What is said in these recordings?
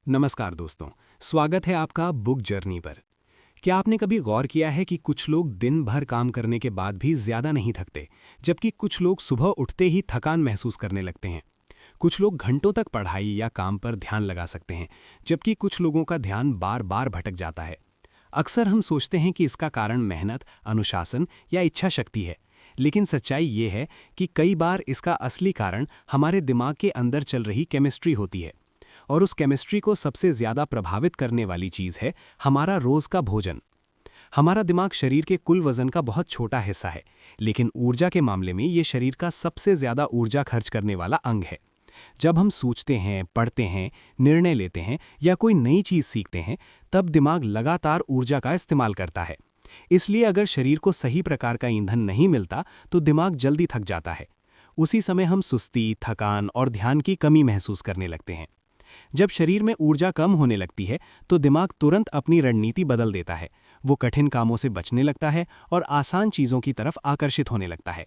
नमस्कार दोस्तों, स्वागत है आपका बुक जर्नी पर। क्या आपने कभी गौर किया है कि कुछ लोग दिन भर काम करने के बाद भी ज़्यादा नहीं थकते, जबकि कुछ लोग सुबह उठते ही थकान महसूस करने लगते हैं। कुछ लोग घंटों तक पढ़ाई या काम पर ध्यान लगा सकते हैं, जबकि कुछ लोगों का ध्यान बार बार भटक जाता है। अक्सर हम सोचते हैं कि इसका कारण मेहनत, अनुशासन या इच्छा शक्ति है, लेकिन सच्चाई ये है कि कई बार इसका असली कारण हमारे दिमाग के अंदर चल रही केमिस्ट्री होती है। और उस केमिस्ट्री को सबसे ज़्यादा प्रभावित करने वाली चीज़ है हमारा रोज़ का भोजन। हमारा दिमाग शरीर के कुल वज़न का बहुत छोटा हिस्सा है, लेकिन ऊर्जा के मामले में ये शरीर का सबसे ज़्यादा ऊर्जा खर्च करने वाला अंग है। जब हम सोचते हैं, पढ़ते हैं, निर्णय लेते हैं या कोई नई चीज़ सीखते हैं, तब दिमाग लगातार ऊर्जा का इस्तेमाल करता है। इसलिए अगर शरीर को सही प्रकार का ईंधन नहीं मिलता, तो दिमाग जल्दी थक जाता है। उसी समय हम सुस्ती, थकान और ध्यान की कमी महसूस करने लगते हैं। जब शरीर में ऊर्जा कम होने लगती है, तो दिमाग तुरंत अपनी रणनीति बदल देता है। वो कठिन कामों से बचने लगता है और आसान चीज़ों की तरफ आकर्षित होने लगता है।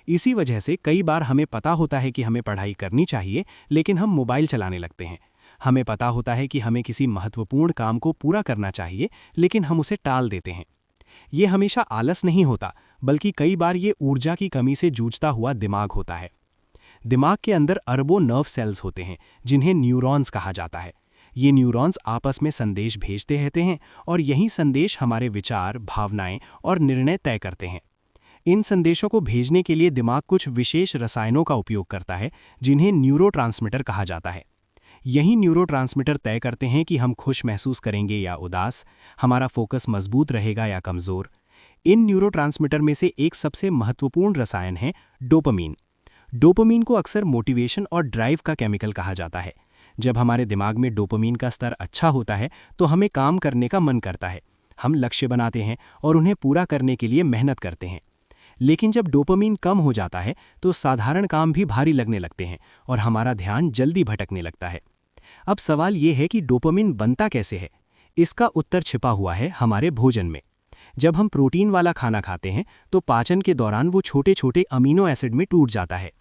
इसी वजह से कई बार हमें पता होता है कि हमें पढ़ाई करनी चाहिए, लेकिन हम मोबाइल चलाने लगते हैं। हमें पता होता है कि हमें किसी महत्वपूर्ण काम को पूरा करना चाहिए, लेकिन हम उसे टाल देते हैं। ये हमेशा आलस नहीं होता, बल्कि कई बार ये ऊर्जा की कमी से जूझता हुआ दिमाग होता है। दिमाग के अंदर अरबों नर्व सेल्स होते हैं, जिन्हें न्यूरॉन्स कहा जाता है। ये न्यूरॉन्स आपस में संदेश भेजते रहते हैं और यही संदेश हमारे विचार, भावनाएं और निर्णय तय करते हैं। इन संदेशों को भेजने के लिए दिमाग कुछ विशेष रसायनों का उपयोग करता है, जिन्हें न्यूरोट्रांसमीटर कहा जाता है। यही न्यूरोट्रांसमीटर तय करते हैं कि हम खुश महसूस करेंगे या उदास, हमारा फोकस मजबूत रहेगा या कमज़ोर। इन न्यूरोट्रांसमीटर में से एक सबसे महत्वपूर्ण रसायन है डोपामीन। डोपामीन को अक्सर मोटिवेशन और ड्राइव का केमिकल कहा जाता है। जब हमारे दिमाग में डोपामीन का स्तर अच्छा होता है, तो हमें काम करने का मन करता है। हम लक्ष्य बनाते हैं और उन्हें पूरा करने के लिए मेहनत करते हैं। लेकिन जब डोपामीन कम हो जाता है, तो साधारण काम भी भारी लगने लगते हैं और हमारा ध्यान जल्दी भटकने लगता है। अब सवाल ये है कि डोपामीन बनता कैसे है? इसका उत्तर छिपा हुआ है हमारे भोजन में। जब हम प्रोटीन वाला खाना खाते हैं, तो पाचन के दौरान वो छोटे छोटे अमीनो एसिड में टूट जाता है।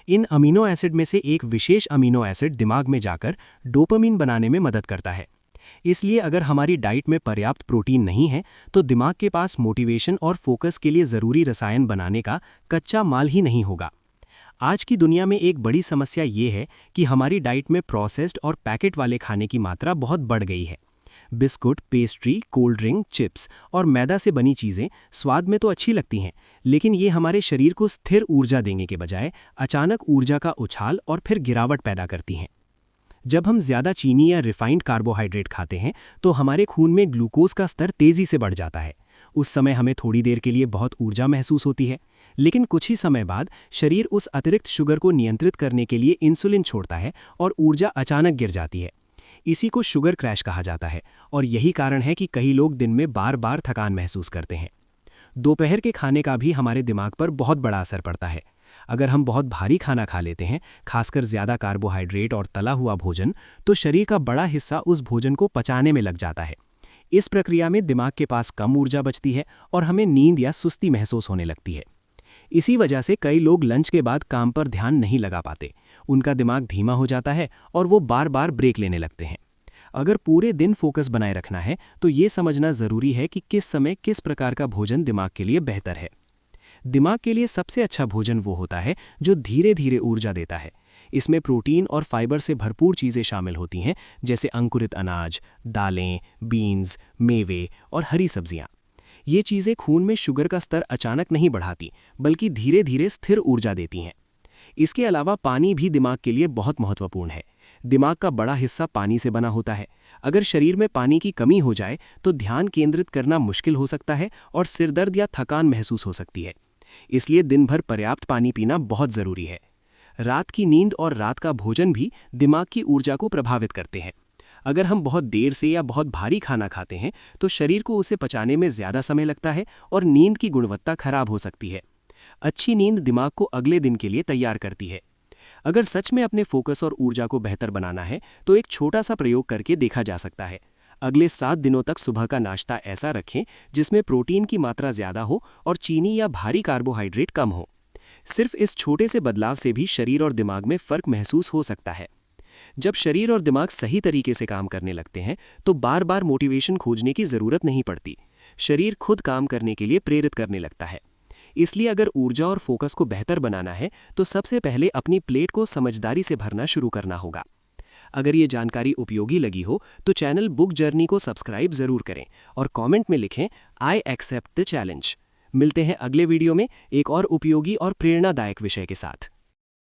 इन अमीनो एसिड में से एक विशेष अमीनो एसिड दिमाग में जाकर डोपामीन बनाने में मदद करता है। इसलिए अगर हमारी डाइट में पर्याप्त प्रोटीन नहीं है, तो दिमाग के पास मोटिवेशन और फोकस के लिए ज़रूरी रसायन बनाने का कच्चा माल ही नहीं होगा। आज की दुनिया में एक बड़ी समस्या ये है कि हमारी डाइट में प्रोसेस्ड और पैकेट वाले खाने की मात्रा बहुत बढ़ गई है। Biscuit, pastry, cold drink, chips और मैदा से बनी चीज़ें स्वाद में तो अच्छी लगती हैं, लेकिन ये हमारे शरीर को स्थिर ऊर्जा देने के बजाय अचानक ऊर्जा का उछाल और फिर गिरावट पैदा करती हैं। जब हम ज़्यादा चीनी या रिफाइंड कार्बोहाइड्रेट खाते हैं, तो हमारे खून में ग्लूकोज का स्तर तेज़ी से बढ़ जाता है। उस समय हमें थोड़ी देर के लिए बहुत ऊर्जा महसूस होती है, लेकिन कुछ ही समय बाद शरीर उस अतिरिक्त शुगर को नियंत्रित करने के लिए इंसुलिन छोड़ता है और ऊर्जा अचानक गिर जाती है। इसी को शुगर क्रैश कहा जाता है और यही कारण है कि कई लोग दिन में बार बार थकान महसूस करते हैं। दोपहर के खाने का भी हमारे दिमाग पर बहुत बड़ा असर पड़ता है। अगर हम बहुत भारी खाना खा लेते हैं, खासकर ज़्यादा कार्बोहाइड्रेट और तला हुआ भोजन, तो शरीर का बड़ा हिस्सा उस भोजन को पचाने में लग जाता है। इस प्रक्रिया में दिमाग के पास कम ऊर्जा बचती है और हमें नींद या सुस्ती महसूस होने लगती है। इसी वजह से कई लोग लंच के बाद काम पर ध्यान नहीं लगा पाते। उनका दिमाग धीमा हो जाता है और वो बार बार ब्रेक लेने लगते हैं। अगर पूरे दिन फोकस बनाए रखना है, तो ये समझना ज़रूरी है कि किस समय किस प्रकार का भोजन दिमाग के लिए बेहतर है। दिमाग के लिए सबसे अच्छा भोजन वो होता है जो धीरे धीरे ऊर्जा देता है। इसमें प्रोटीन और फाइबर से भरपूर चीज़ें शामिल होती हैं, जैसे अंकुरित अनाज, दालें, बीन्स, मेवे और हरी सब्जियाँ। ये चीज़ें खून में शुगर का स्तर अचानक नहीं बढ़ाती, बल्कि धीरे धीरे स्थिर ऊर्जा देती हैं। इसके अलावा पानी भी दिमाग के लिए बहुत महत्वपूर्ण है। दिमाग का बड़ा हिस्सा पानी से बना होता है। अगर शरीर में पानी की कमी हो जाए, तो ध्यान केंद्रित करना मुश्किल हो सकता है और सिरदर्द या थकान महसूस हो सकती है। इसलिए दिन भर पर्याप्त पानी पीना बहुत ज़रूरी है। रात की नींद और रात का भोजन भी दिमाग की ऊर्जा को प्रभावित करते हैं। अगर हम बहुत देर से या बहुत भारी खाना खाते हैं, तो शरीर को उसे पचाने में ज़्यादा समय लगता है और नींद की गुणवत्ता खराब हो सकती है। अच्छी नींद दिमाग को अगले दिन के लिए तैयार करती है। अगर सच में अपने फोकस और ऊर्जा को बेहतर बनाना है, तो एक छोटा सा प्रयोग करके देखा जा सकता है। अगले 7 दिनों तक सुबह का नाश्ता ऐसा रखें जिसमें प्रोटीन की मात्रा ज़्यादा हो और चीनी या भारी कार्बोहाइड्रेट कम हो। सिर्फ इस छोटे से बदलाव से भी शरीर और दिमाग में फ़र्क महसूस हो सकता है। जब शरीर और दिमाग सही तरीके से काम करने लगते हैं तो बार बार मोटिवेशन खोजने की ज़रूरत नहीं पड़ती। शरीर खुद काम करने के लिए प्रेरित करने लगता है। इसलिए अगर ऊर्जा और फोकस को बेहतर बनाना है तो सबसे पहले अपनी प्लेट को समझदारी से भरना शुरू करना होगा। अगर ये जानकारी उपयोगी लगी हो तो चैनल बुक जर्नी को सब्सक्राइब ज़रूर करें और कमेंट में लिखें आई एक्सेप्ट द चैलेंज। मिलते हैं अगले वीडियो में एक और उपयोगी और प्रेरणादायक विषय के साथ।